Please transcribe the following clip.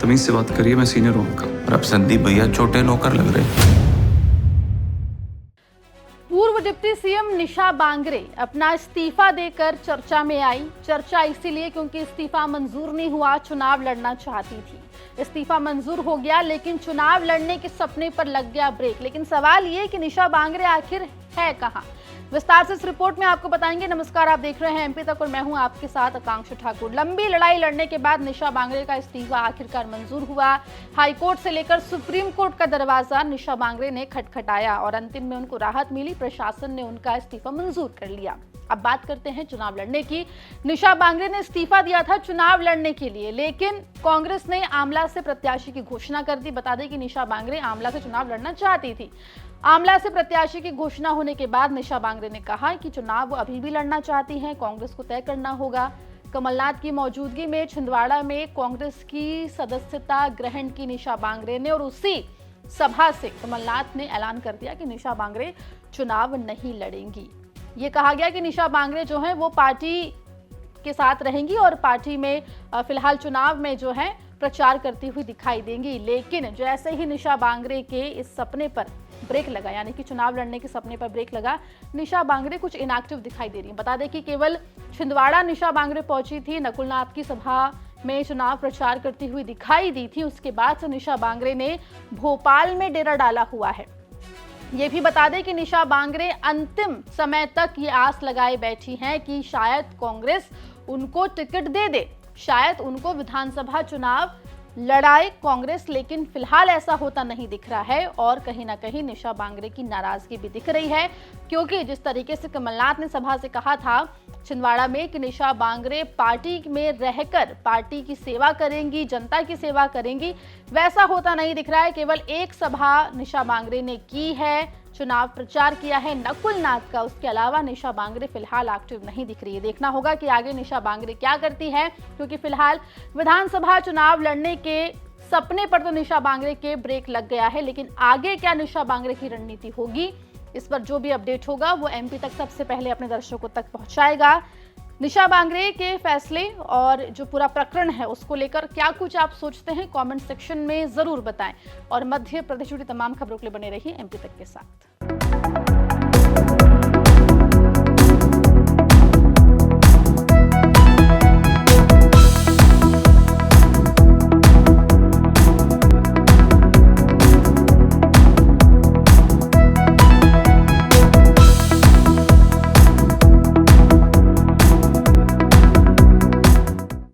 तमीज से बात करिए, मैं सीनियर हूँ आपका। और अब संदीप भैया छोटे नौकर लग रहे। पूर्व डिप्टी सीएम निशा बांगरे अपना इस्तीफा देकर चर्चा में आई। चर्चा इसीलिए क्योंकि इस्तीफा मंजूर नहीं हुआ, चुनाव लड़ना चाहती थी। इस्तीफा मंजूर हो गया लेकिन चुनाव लड़ने के सपने पर लग गया ब्रेक। लेकिन सवाल ये कि निशा बांगरे आखिर है कहां? विस्तार से इस रिपोर्ट में आपको बताएंगे। नमस्कार, आप देख रहे हैं एमपी तक और मैं हूं आपके साथ आकांक्षा ठाकुर। लंबी लड़ाई लड़ने के बाद निशा बांगरे का इस्तीफा आखिरकार मंजूर हुआ। हाईकोर्ट से लेकर सुप्रीम कोर्ट का दरवाजा निशा बांगरे ने खटखटाया और अंतिम में उनको राहत मिली। प्रशासन ने उनका इस्तीफा मंजूर कर लिया। अब बात करते हैं चुनाव लड़ने की। निशा बांगरे ने इस्तीफा दिया था चुनाव लड़ने के लिए, लेकिन कांग्रेस ने आमला से प्रत्याशी की घोषणा कर दी। बता दें कि निशा बांगरे आमला से चुनाव लड़ना चाहती थी। आमला से प्रत्याशी की घोषणा होने के बाद निशा बांगरे ने कहा कि चुनाव वो अभी भी लड़ना चाहती हैं, कांग्रेस को तय करना होगा। कमलनाथ की मौजूदगी में छिंदवाड़ा में कांग्रेस की सदस्यता ग्रहण की निशा बांगरे ने और उसी सभा से कमलनाथ ने ऐलान कर दिया कि निशा बांगरे चुनाव नहीं लड़ेंगी। ये कहा गया कि निशा बांगरे जो है वो पार्टी के साथ रहेंगी और पार्टी में फिलहाल चुनाव में जो है प्रचार करती हुई दिखाई देंगी। लेकिन जैसे ही निशा बांगरे के इस सपने पर ब्रेक लगा, यानी कि चुनाव लड़ने के सपने पर ब्रेक लगा, निशा बांगरे कुछ इनएक्टिव दिखाई दे रही है। बता दें कि केवल छिंदवाड़ा निशा बांगरे पहुंची थी, नकुलनाथ की सभा में चुनाव प्रचार करती हुई दिखाई दी थी। उसके बाद से निशा बांगरे ने भोपाल में डेरा डाला हुआ है। ये भी बता दें कि निशा बांगरे अंतिम समय तक ये आस लगाए बैठी हैं कि शायद कांग्रेस उनको टिकट दे दे, शायद उनको विधानसभा चुनाव लड़ाए कांग्रेस। लेकिन फिलहाल ऐसा होता नहीं दिख रहा है और कहीं ना कहीं निशा बांगरे की नाराजगी भी दिख रही है, क्योंकि जिस तरीके से कमलनाथ ने सभा से कहा था छिंदवाड़ा में कि निशा बांगरे पार्टी में रहकर पार्टी की सेवा करेंगी, जनता की सेवा करेंगी, वैसा होता नहीं दिख रहा है। केवल एक सभा निशा बांगरे ने की है, चुनाव प्रचार किया है नकुलनाथ का। उसके अलावा निशा बांगरे फिलहाल एक्टिव नहीं दिख रही है। देखना होगा कि आगे निशा बांगरे क्या करती है, क्योंकि फिलहाल विधानसभा चुनाव लड़ने के सपने पर तो निशा बांगरे के ब्रेक लग गया है, लेकिन आगे क्या निशा बांगरे की रणनीति होगी, इस पर जो भी अपडेट होगा वो एमपी तक सबसे पहले अपने दर्शकों तक पहुंचाएगा। निशा बांगरे के फैसले और जो पूरा प्रकरण है उसको लेकर क्या कुछ आप सोचते हैं, कमेंट सेक्शन में जरूर बताएं और मध्य प्रदेश जुड़ी तमाम खबरों के लिए बने रहिए एमपी तक के साथ।